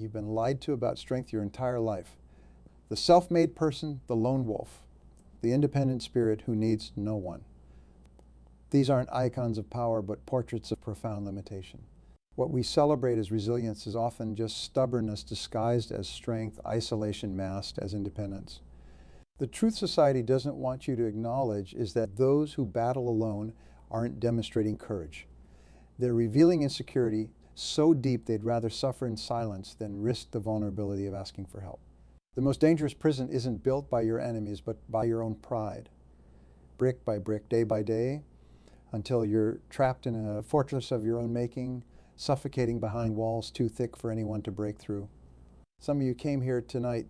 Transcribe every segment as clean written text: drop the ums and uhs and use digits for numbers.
You've been lied to about strength your entire life. The self-made person, the lone wolf, the independent spirit who needs no one. These aren't icons of power, but portraits of profound limitation. What we celebrate as resilience is often just stubbornness disguised as strength, isolation masked as independence. The truth society doesn't want you to acknowledge is that those who battle alone aren't demonstrating courage. They're revealing insecurity so deep they'd rather suffer in silence than risk the vulnerability of asking for help. The most dangerous prison isn't built by your enemies, but by your own pride. Brick by brick, day by day, until you're trapped in a fortress of your own making, suffocating behind walls too thick for anyone to break through. Some of you came here tonight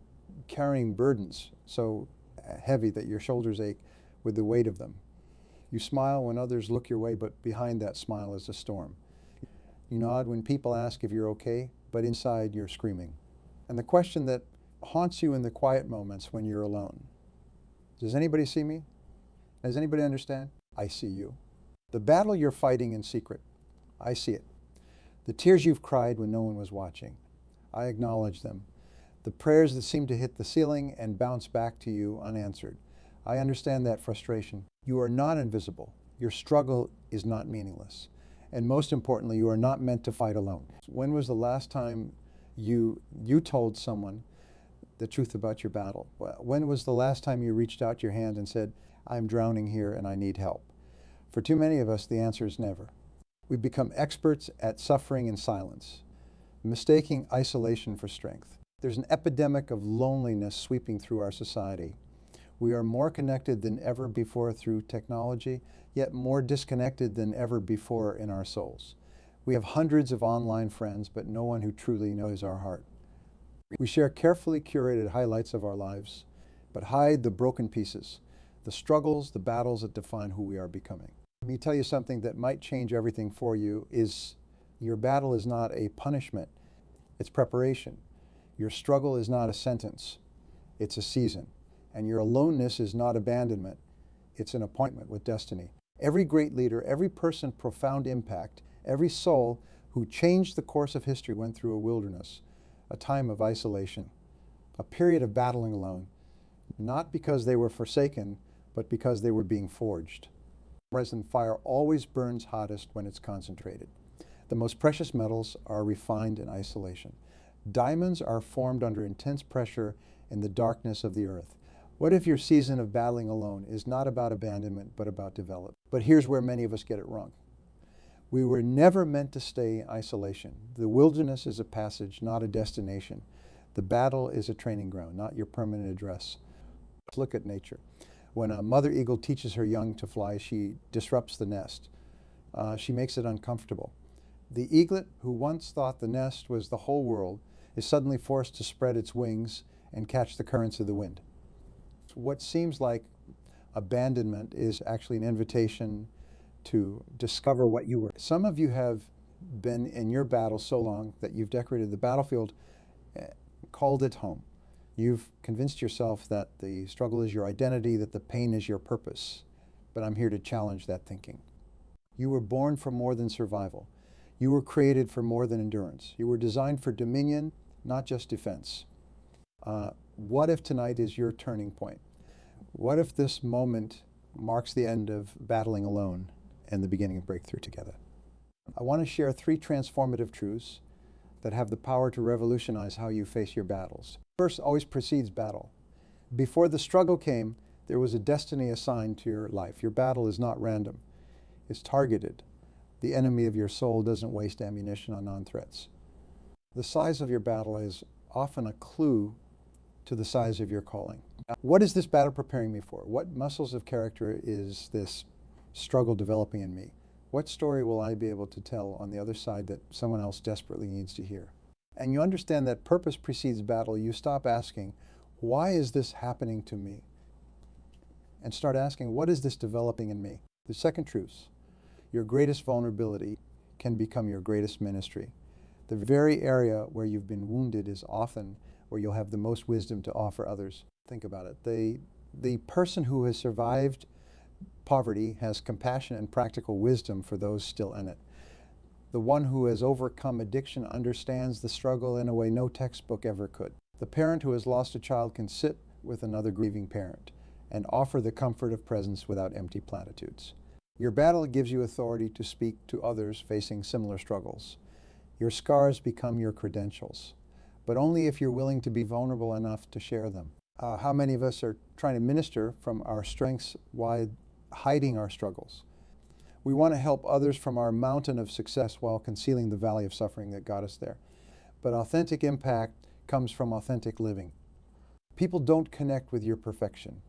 carrying burdens so heavy that your shoulders ache with the weight of them. You smile when others look your way, but behind that smile is a storm. You nod when people ask if you're okay, but inside you're screaming. And the question that haunts you in the quiet moments when you're alone: does anybody see me? Does anybody understand? I see you. The battle you're fighting in secret, I see it. The tears you've cried when no one was watching, I acknowledge them. The prayers that seem to hit the ceiling and bounce back to you unanswered, I understand that frustration. You are not invisible. Your struggle is not meaningless. And most importantly, you are not meant to fight alone. When was the last time you told someone the truth about your battle? When was the last time you reached out your hand and said, I'm drowning here and I need help? For too many of us, the answer is never. We've become experts at suffering in silence, mistaking isolation for strength. There's an epidemic of loneliness sweeping through our society. We are more connected than ever before through technology, yet more disconnected than ever before in our souls. We have hundreds of online friends, but no one who truly knows our heart. We share carefully curated highlights of our lives, but hide the broken pieces, the struggles, the battles that define who we are becoming. Let me tell you something that might change everything for you is your battle is not a punishment, it's preparation. Your struggle is not a sentence, it's a season. And your aloneness is not abandonment, it's an appointment with destiny. Every great leader, every person of profound impact, every soul who changed the course of history went through a wilderness, a time of isolation, a period of battling alone, not because they were forsaken, but because they were being forged. Resin fire always burns hottest when it's concentrated. The most precious metals are refined in isolation. Diamonds are formed under intense pressure in the darkness of the earth. What if your season of battling alone is not about abandonment, but about development? But here's where many of us get it wrong. We were never meant to stay in isolation. The wilderness is a passage, not a destination. The battle is a training ground, not your permanent address. Look at nature. When a mother eagle teaches her young to fly, she disrupts the nest. She makes it uncomfortable. The eaglet, who once thought the nest was the whole world, is suddenly forced to spread its wings and catch the currents of the wind. What seems like abandonment is actually an invitation to discover what you were. Some of you have been in your battle so long that you've decorated the battlefield, called it home. You've convinced yourself that the struggle is your identity, that the pain is your purpose. But I'm here to challenge that thinking. You were born for more than survival. You were created for more than endurance. You were designed for dominion, not just defense. What if tonight is your turning point? What if this moment marks the end of battling alone and the beginning of breakthrough together? I want to share 3 transformative truths that have the power to revolutionize how you face your battles. First always precedes battle. Before the struggle came, there was a destiny assigned to your life. Your battle is not random. It's targeted. The enemy of your soul doesn't waste ammunition on non-threats. The size of your battle is often a clue to the size of your calling. What is this battle preparing me for? What muscles of character is this struggle developing in me? What story will I be able to tell on the other side that someone else desperately needs to hear? And you understand that purpose precedes battle. You stop asking, why is this happening to me? And start asking, what is this developing in me? The second truth, your greatest vulnerability can become your greatest ministry. The very area where you've been wounded is often where you'll have the most wisdom to offer others. Think about it. The person who has survived poverty has compassion and practical wisdom for those still in it. The one who has overcome addiction understands the struggle in a way no textbook ever could. The parent who has lost a child can sit with another grieving parent and offer the comfort of presence without empty platitudes. Your battle gives you authority to speak to others facing similar struggles. Your scars become your credentials, but only if you're willing to be vulnerable enough to share them. How many of us are trying to minister from our strengths while hiding our struggles? We want to help others from our mountain of success while concealing the valley of suffering that got us there. But authentic impact comes from authentic living. People don't connect with your perfection.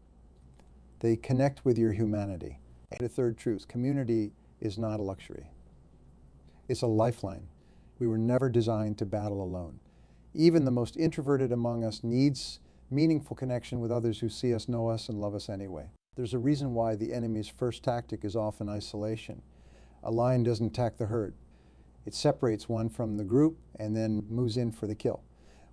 They connect with your humanity. And a third truth, community is not a luxury. It's a lifeline. We were never designed to battle alone. Even the most introverted among us needs meaningful connection with others who see us, know us, and love us anyway. There's a reason why the enemy's first tactic is often isolation. A lion doesn't attack the herd. It separates one from the group and then moves in for the kill.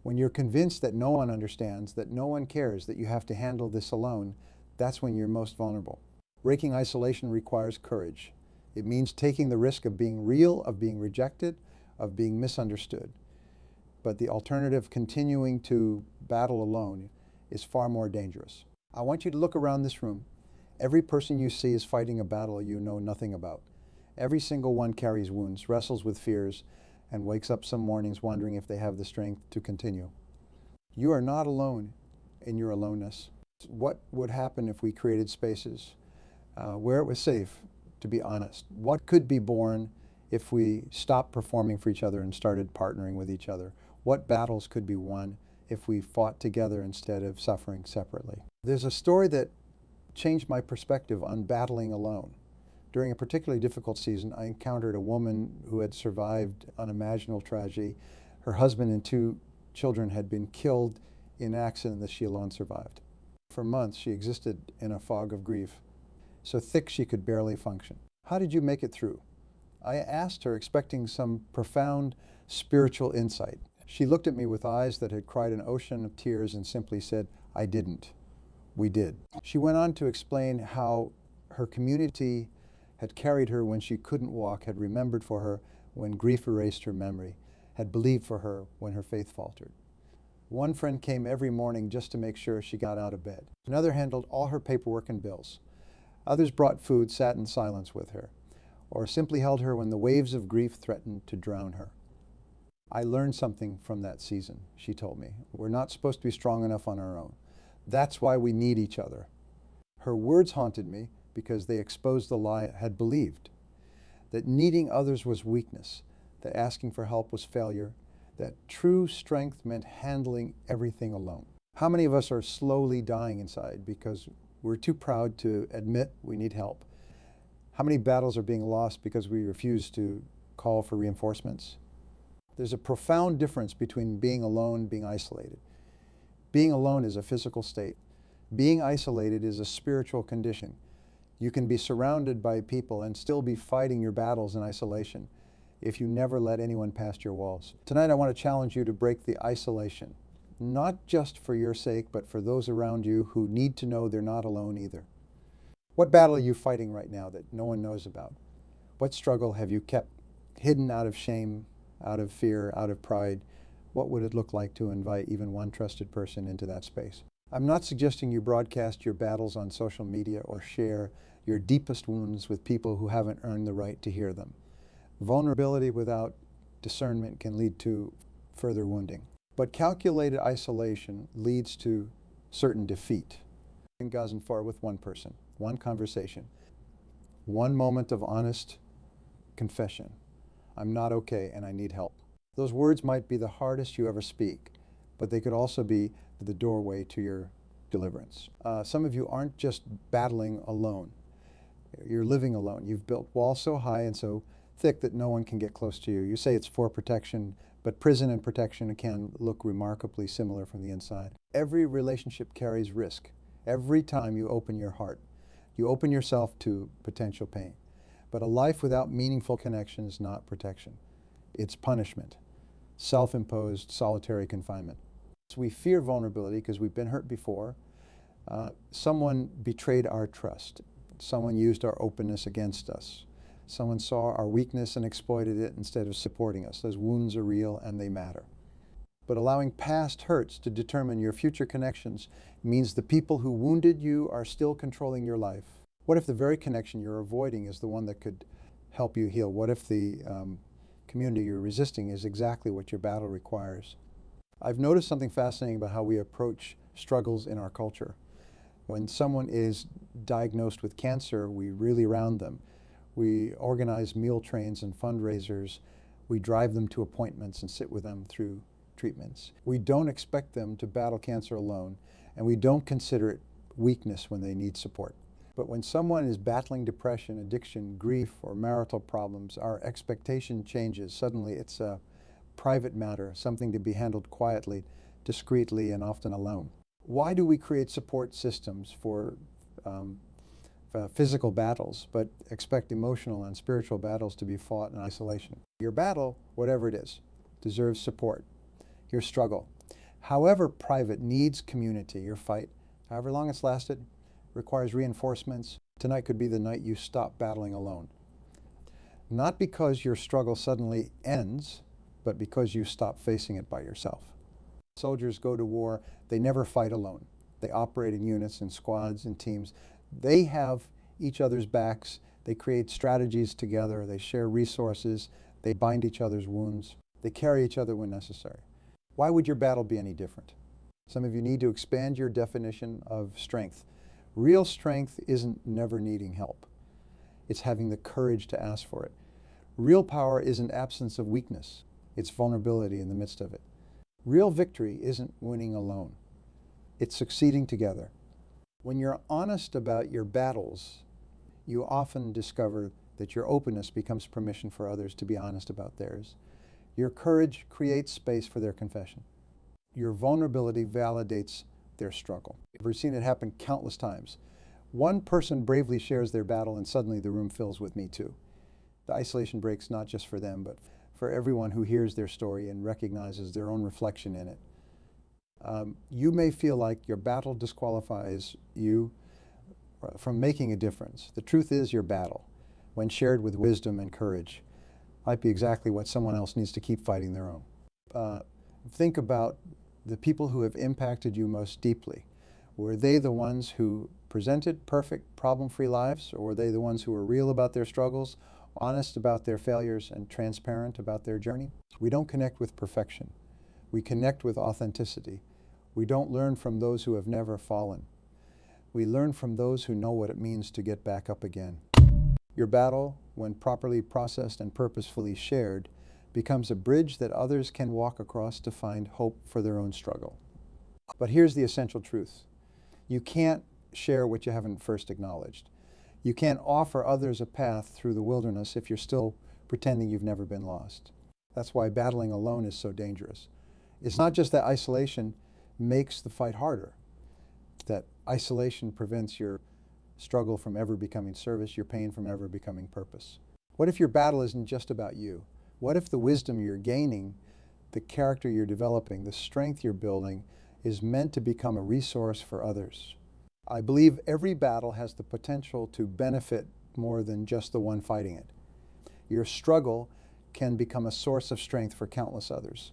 When you're convinced that no one understands, that no one cares, that you have to handle this alone, that's when you're most vulnerable. Breaking isolation requires courage. It means taking the risk of being real, of being rejected, of being misunderstood. But the alternative, continuing to battle alone, is far more dangerous. I want you to look around this room. Every person you see is fighting a battle you know nothing about. Every single one carries wounds, wrestles with fears, and wakes up some mornings wondering if they have the strength to continue. You are not alone in your aloneness. What would happen if we created spaces where it was safe to be honest? What could be born if we stopped performing for each other and started partnering with each other? What battles could be won if we fought together instead of suffering separately? There's a story that changed my perspective on battling alone. During a particularly difficult season, I encountered a woman who had survived unimaginable tragedy. Her husband and 2 children had been killed in an accident that she alone survived. For months, she existed in a fog of grief, so thick she could barely function. How did you make it through? I asked her, expecting some profound spiritual insight. She looked at me with eyes that had cried an ocean of tears and simply said, "I didn't. We did." She went on to explain how her community had carried her when she couldn't walk, had remembered for her when grief erased her memory, had believed for her when her faith faltered. One friend came every morning just to make sure she got out of bed. Another handled all her paperwork and bills. Others brought food, sat in silence with her, or simply held her when the waves of grief threatened to drown her. I learned something from that season, she told me. We're not supposed to be strong enough on our own. That's why we need each other. Her words haunted me because they exposed the lie I had believed, that needing others was weakness, that asking for help was failure, that true strength meant handling everything alone. How many of us are slowly dying inside because we're too proud to admit we need help? How many battles are being lost because we refuse to call for reinforcements? There's a profound difference between being alone and being isolated. Being alone is a physical state. Being isolated is a spiritual condition. You can be surrounded by people and still be fighting your battles in isolation if you never let anyone past your walls. Tonight I want to challenge you to break the isolation, not just for your sake, but for those around you who need to know they're not alone either. What battle are you fighting right now that no one knows about? What struggle have you kept hidden out of shame, out of fear, out of pride? What would it look like to invite even one trusted person into that space? I'm not suggesting you broadcast your battles on social media or share your deepest wounds with people who haven't earned the right to hear them. Vulnerability without discernment can lead to further wounding. But calculated isolation leads to certain defeat. In Gazenfar with one person, one conversation, one moment of honest confession. I'm not okay and I need help. Those words might be the hardest you ever speak, but they could also be the doorway to your deliverance. Some of you aren't just battling alone. You're living alone. You've built walls so high and so thick that no one can get close to you. You say it's for protection, but prison and protection can look remarkably similar from the inside. Every relationship carries risk. Every time you open your heart, you open yourself to potential pain. But a life without meaningful connection is not protection. It's punishment, self-imposed solitary confinement. So we fear vulnerability because we've been hurt before. Someone betrayed our trust. Someone used our openness against us. Someone saw our weakness and exploited it instead of supporting us. Those wounds are real and they matter. But allowing past hurts to determine your future connections means the people who wounded you are still controlling your life. What if the very connection you're avoiding is the one that could help you heal? What if the community you're resisting is exactly what your battle requires? I've noticed something fascinating about how we approach struggles in our culture. When someone is diagnosed with cancer, we really round them. We organize meal trains and fundraisers. We drive them to appointments and sit with them through treatments. We don't expect them to battle cancer alone, and we don't consider it weakness when they need support. But when someone is battling depression, addiction, grief, or marital problems, our expectation changes. Suddenly it's a private matter, something to be handled quietly, discreetly, and often alone. Why do we create support systems for physical battles, but expect emotional and spiritual battles to be fought in isolation? Your battle, whatever it is, deserves support. Your struggle, however private, needs community. Your fight, however long it's lasted, requires reinforcements. Tonight could be the night you stop battling alone. Not because your struggle suddenly ends, but because you stop facing it by yourself. Soldiers go to war, they never fight alone. They operate in units, in squads, in teams. They have each other's backs. They create strategies together. They share resources. They bind each other's wounds. They carry each other when necessary. Why would your battle be any different? Some of you need to expand your definition of strength. Real strength isn't never needing help. It's having the courage to ask for it. Real power isn't absence of weakness. It's vulnerability in the midst of it. Real victory isn't winning alone. It's succeeding together. When you're honest about your battles, you often discover that your openness becomes permission for others to be honest about theirs. Your courage creates space for their confession. Your vulnerability validates their struggle. We've seen it happen countless times. One person bravely shares their battle and suddenly the room fills with me too. The isolation breaks not just for them, but for everyone who hears their story and recognizes their own reflection in it. You may feel like your battle disqualifies you from making a difference. The truth is your battle, when shared with wisdom and courage, might be exactly what someone else needs to keep fighting their own. Think about the people who have impacted you most deeply. Were they the ones who presented perfect, problem-free lives, or were they the ones who were real about their struggles, honest about their failures, and transparent about their journey? We don't connect with perfection. We connect with authenticity. We don't learn from those who have never fallen. We learn from those who know what it means to get back up again. Your battle, when properly processed and purposefully shared, becomes a bridge that others can walk across to find hope for their own struggle. But here's the essential truth. You can't share what you haven't first acknowledged. You can't offer others a path through the wilderness if you're still pretending you've never been lost. That's why battling alone is so dangerous. It's not just that isolation makes the fight harder, that isolation prevents your struggle from ever becoming service, your pain from ever becoming purpose. What if your battle isn't just about you? What if the wisdom you're gaining, the character you're developing, the strength you're building is meant to become a resource for others? I believe every battle has the potential to benefit more than just the one fighting it. Your struggle can become a source of strength for countless others,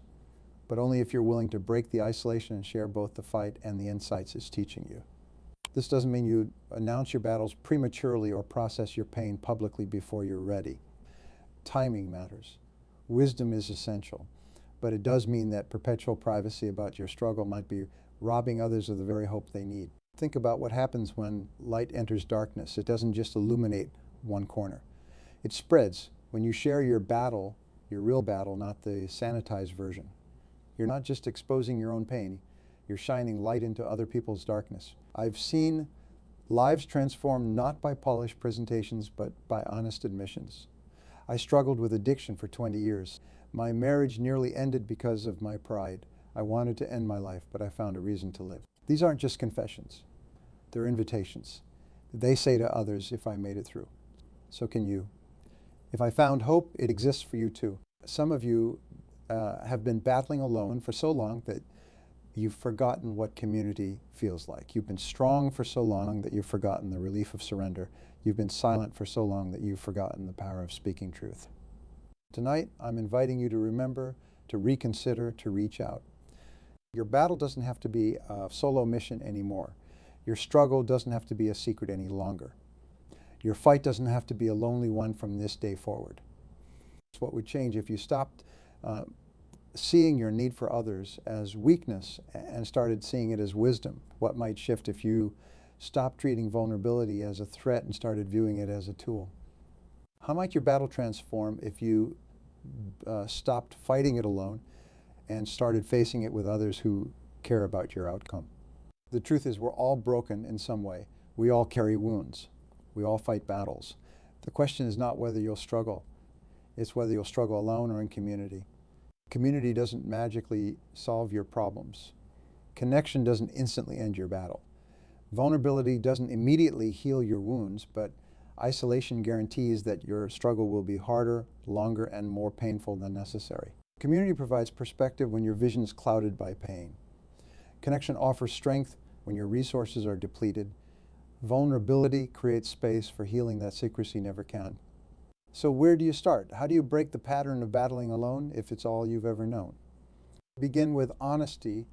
but only if you're willing to break the isolation and share both the fight and the insights it's teaching you. This doesn't mean you announce your battles prematurely or process your pain publicly before you're ready. Timing matters. Wisdom is essential, but it does mean that perpetual privacy about your struggle might be robbing others of the very hope they need. Think about what happens when light enters darkness. It doesn't just illuminate one corner. It spreads. When you share your battle, your real battle, not the sanitized version, you're not just exposing your own pain, you're shining light into other people's darkness. I've seen lives transformed not by polished presentations, but by honest admissions. I struggled with addiction for 20 years. My marriage nearly ended because of my pride. I wanted to end my life, but I found a reason to live. These aren't just confessions. They're invitations. They say to others, if I made it through, so can you. If I found hope, it exists for you too. Some of you have been battling alone for so long that you've forgotten what community feels like. You've been strong for so long that you've forgotten the relief of surrender. You've been silent for so long that you've forgotten the power of speaking truth. Tonight, I'm inviting you to remember, to reconsider, to reach out. Your battle doesn't have to be a solo mission anymore. Your struggle doesn't have to be a secret any longer. Your fight doesn't have to be a lonely one from this day forward. What would change if you stopped seeing your need for others as weakness and started seeing it as wisdom? What might shift if you stopped treating vulnerability as a threat and started viewing it as a tool? How might your battle transform if you stopped fighting it alone and started facing it with others who care about your outcome? The truth is, we're all broken in some way. We all carry wounds. We all fight battles. The question is not whether you'll struggle. It's whether you'll struggle alone or in community. Community doesn't magically solve your problems. Connection doesn't instantly end your battle. Vulnerability doesn't immediately heal your wounds, but isolation guarantees that your struggle will be harder, longer, and more painful than necessary. Community provides perspective when your vision is clouded by pain. Connection offers strength when your resources are depleted. Vulnerability creates space for healing that secrecy never can. So where do you start? How do you break the pattern of battling alone if it's all you've ever known? Begin with honesty,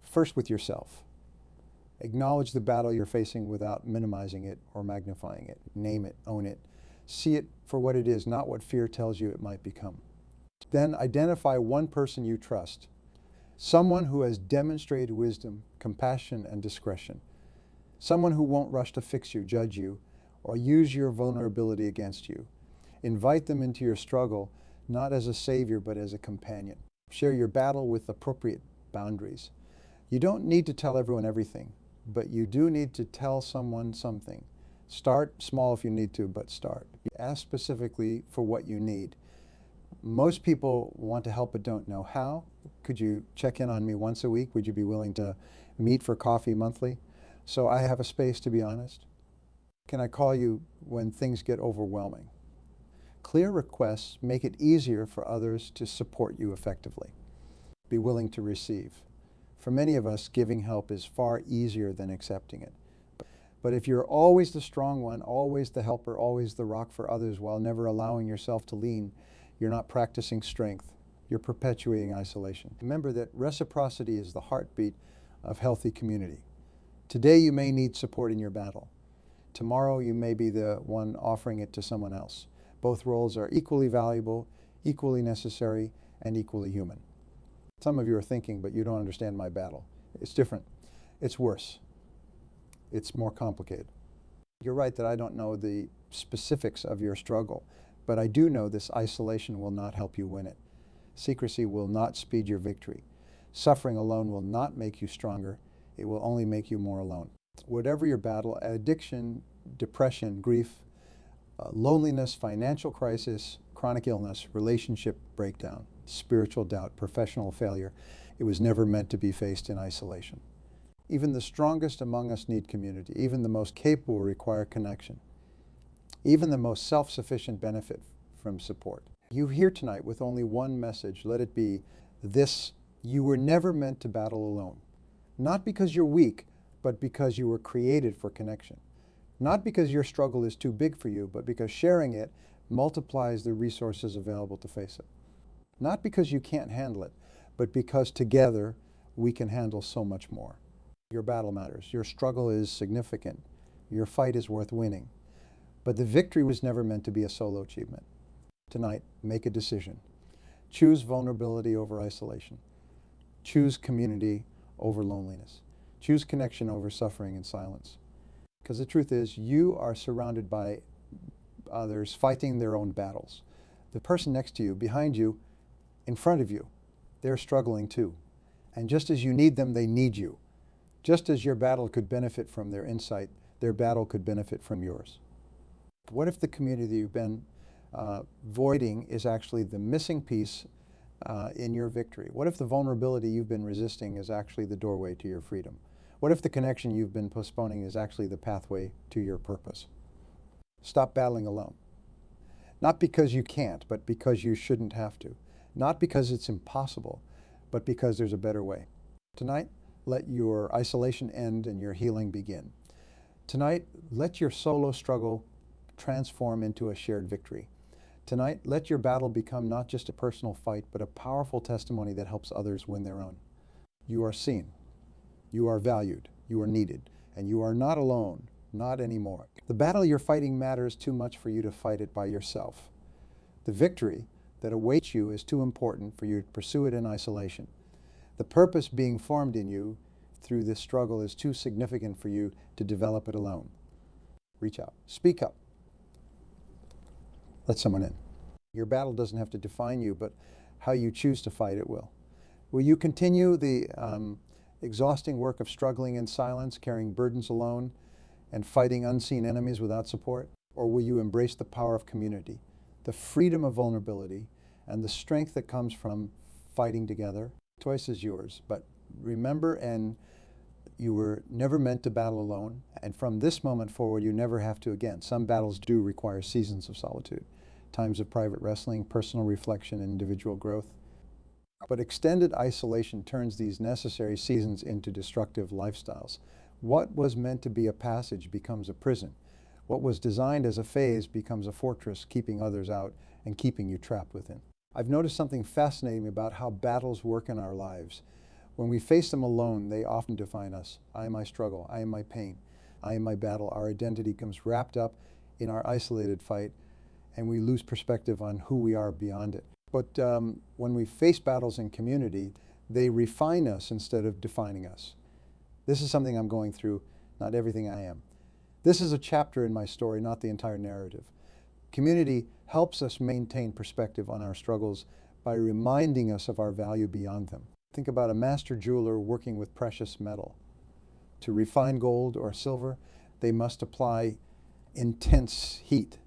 first with yourself. Acknowledge the battle you're facing without minimizing it or magnifying it. Name it, own it. See it for what it is, not what fear tells you it might become. Then identify one person you trust. Someone who has demonstrated wisdom, compassion, and discretion. Someone who won't rush to fix you, judge you, or use your vulnerability against you. Invite them into your struggle, not as a savior, but as a companion. Share your battle with appropriate boundaries. You don't need to tell everyone everything, but you do need to tell someone something. Start small if you need to, but start. Ask specifically for what you need. Most people want to help but don't know how. Could you check in on me once a week? Would you be willing to meet for coffee monthly? So I have a space to be honest. Can I call you when things get overwhelming? Clear requests make it easier for others to support you effectively. Be willing to receive. For many of us, giving help is far easier than accepting it. But if you're always the strong one, always the helper, always the rock for others while never allowing yourself to lean, you're not practicing strength. You're perpetuating isolation. Remember that reciprocity is the heartbeat of healthy community. Today you may need support in your battle. Tomorrow you may be the one offering it to someone else. Both roles are equally valuable, equally necessary, and equally human. Some of you are thinking, but you don't understand my battle. It's different. It's worse. It's more complicated. You're right that I don't know the specifics of your struggle, but I do know this isolation will not help you win it. Secrecy will not speed your victory. Suffering alone will not make you stronger. It will only make you more alone. Whatever your battle, addiction, depression, grief, loneliness, financial crisis, chronic illness, relationship breakdown, spiritual doubt, professional failure, it was never meant to be faced in isolation. Even the strongest among us need community. Even the most capable require connection. Even the most self-sufficient benefit from support. You here tonight with only one message. Let it be this: you were never meant to battle alone. Not because you're weak, but because you were created for connection. Not because your struggle is too big for you, but because sharing it multiplies the resources available to face it. Not because you can't handle it, but because together we can handle so much more. Your battle matters. Your struggle is significant. Your fight is worth winning. But the victory was never meant to be a solo achievement. Tonight, make a decision. Choose vulnerability over isolation. Choose community over loneliness. Choose connection over suffering and silence. Because the truth is, you are surrounded by others fighting their own battles. The person next to you, behind you, in front of you, they're struggling too. And just as you need them, they need you. Just as your battle could benefit from their insight, their battle could benefit from yours. What if the community you've been voiding is actually the missing piece in your victory? What if the vulnerability you've been resisting is actually the doorway to your freedom? What if the connection you've been postponing is actually the pathway to your purpose? Stop battling alone. Not because you can't, but because you shouldn't have to. Not because it's impossible, but because there's a better way. Tonight, let your isolation end and your healing begin. Tonight, let your solo struggle transform into a shared victory. Tonight, let your battle become not just a personal fight, but a powerful testimony that helps others win their own. You are seen, you are valued, you are needed, and you are not alone, not anymore. The battle you're fighting matters too much for you to fight it by yourself. The victory that awaits you is too important for you to pursue it in isolation. The purpose being formed in you through this struggle is too significant for you to develop it alone. Reach out. Speak up. Let someone in. Your battle doesn't have to define you, but how you choose to fight it will. Will you continue the exhausting work of struggling in silence, carrying burdens alone, and fighting unseen enemies without support? Or will you embrace the power of community, the freedom of vulnerability, and the strength that comes from fighting together? Choice is yours, but remember, and you were never meant to battle alone, and from this moment forward, you never have to again. Some battles do require seasons of solitude, times of private wrestling, personal reflection, and individual growth. But extended isolation turns these necessary seasons into destructive lifestyles. What was meant to be a passage becomes a prison. What was designed as a phase becomes a fortress, keeping others out and keeping you trapped within. I've noticed something fascinating about how battles work in our lives. When we face them alone, they often define us. I am my struggle. I am my pain. I am my battle. Our identity comes wrapped up in our isolated fight, and we lose perspective on who we are beyond it. But when we face battles in community, they refine us instead of defining us. This is something I'm going through, not everything I am. This is a chapter in my story, not the entire narrative. Community helps us maintain perspective on our struggles by reminding us of our value beyond them. Think about a master jeweler working with precious metal. To refine gold or silver, they must apply intense heat,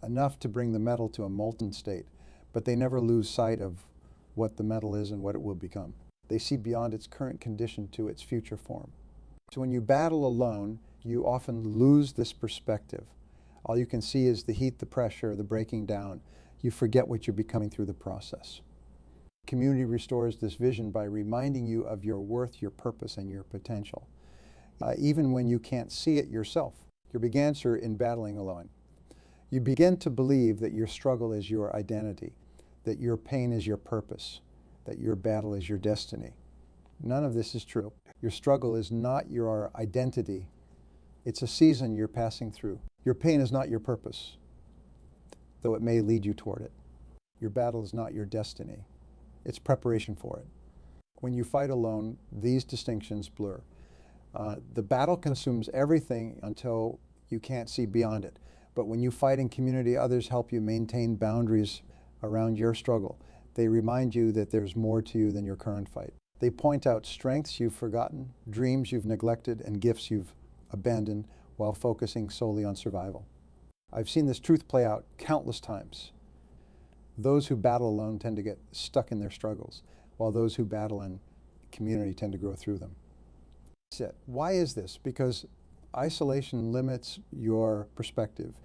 enough to bring the metal to a molten state, but they never lose sight of what the metal is and what it will become. They see beyond its current condition to its future form. So when you battle alone, you often lose this perspective. All you can see is the heat, the pressure, the breaking down. You forget what you're becoming through the process. Community restores this vision by reminding you of your worth, your purpose, and your potential, even when you can't see it yourself. Your big answer in battling alone. You begin to believe that your struggle is your identity, that your pain is your purpose, that your battle is your destiny. None of this is true. Your struggle is not your identity. It's a season you're passing through. Your pain is not your purpose, though it may lead you toward it. Your battle is not your destiny. It's preparation for it. When you fight alone, these distinctions blur. The battle consumes everything until you can't see beyond it. But when you fight in community, others help you maintain boundaries around your struggle. They remind you that there's more to you than your current fight. They point out strengths you've forgotten, dreams you've neglected, and gifts you've abandoned while focusing solely on survival. I've seen this truth play out countless times. Those who battle alone tend to get stuck in their struggles, while those who battle in community tend to grow through them. That's it. Why is this? Because isolation limits your perspective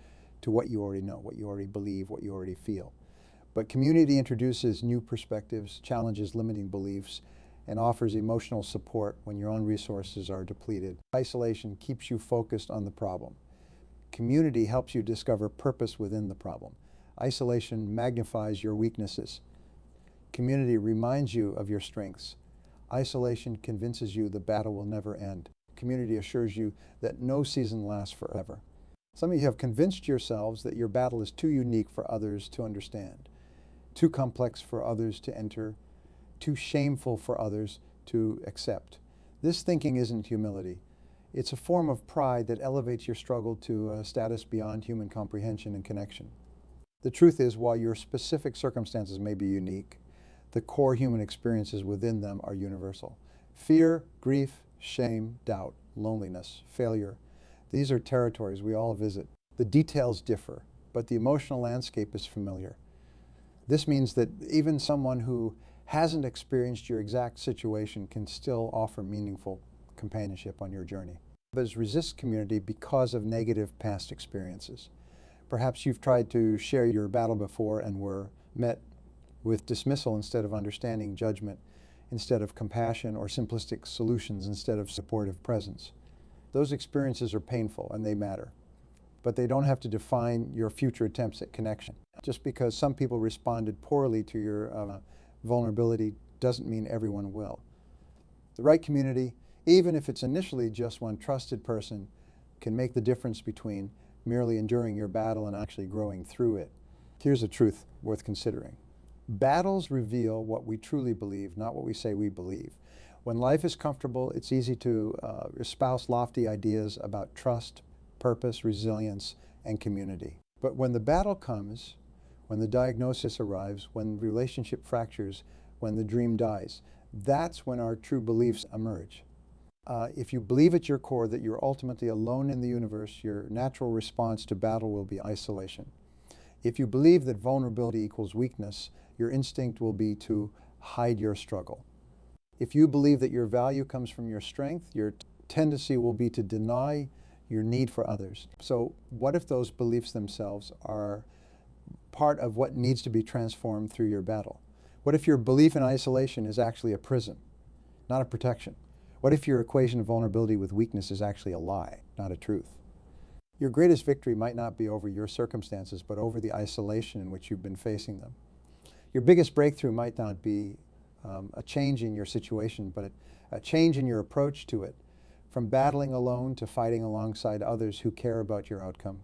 to what you already know, what you already believe, what you already feel. But community introduces new perspectives, challenges limiting beliefs, and offers emotional support when your own resources are depleted. Isolation keeps you focused on the problem. Community helps you discover purpose within the problem. Isolation magnifies your weaknesses. Community reminds you of your strengths. Isolation convinces you the battle will never end. Community assures you that no season lasts forever. Some of you have convinced yourselves that your battle is too unique for others to understand, too complex for others to enter, too shameful for others to accept. This thinking isn't humility. It's a form of pride that elevates your struggle to a status beyond human comprehension and connection. The truth is, while your specific circumstances may be unique, the core human experiences within them are universal. Fear, grief, shame, doubt, loneliness, failure. These are territories we all visit. The details differ, but the emotional landscape is familiar. This means that even someone who hasn't experienced your exact situation can still offer meaningful companionship on your journey. Others resist community because of negative past experiences. Perhaps you've tried to share your battle before and were met with dismissal instead of understanding, judgment, instead of compassion, or simplistic solutions instead of supportive presence. Those experiences are painful and they matter, but they don't have to define your future attempts at connection. Just because some people responded poorly to your vulnerability doesn't mean everyone will. The right community, even if it's initially just one trusted person, can make the difference between merely enduring your battle and actually growing through it. Here's a truth worth considering. Battles reveal what we truly believe, not what we say we believe. When life is comfortable, it's easy to espouse lofty ideas about trust, purpose, resilience, and community. But when the battle comes, when the diagnosis arrives, when the relationship fractures, when the dream dies, that's when our true beliefs emerge. If you believe at your core that you're ultimately alone in the universe, your natural response to battle will be isolation. If you believe that vulnerability equals weakness, your instinct will be to hide your struggle. If you believe that your value comes from your strength, your tendency will be to deny your need for others. So what if those beliefs themselves are part of what needs to be transformed through your battle? What if your belief in isolation is actually a prison, not a protection? What if your equation of vulnerability with weakness is actually a lie, not a truth? Your greatest victory might not be over your circumstances, but over the isolation in which you've been facing them. Your biggest breakthrough might not be a change in your situation, but a change in your approach to it, from battling alone to fighting alongside others who care about your outcome.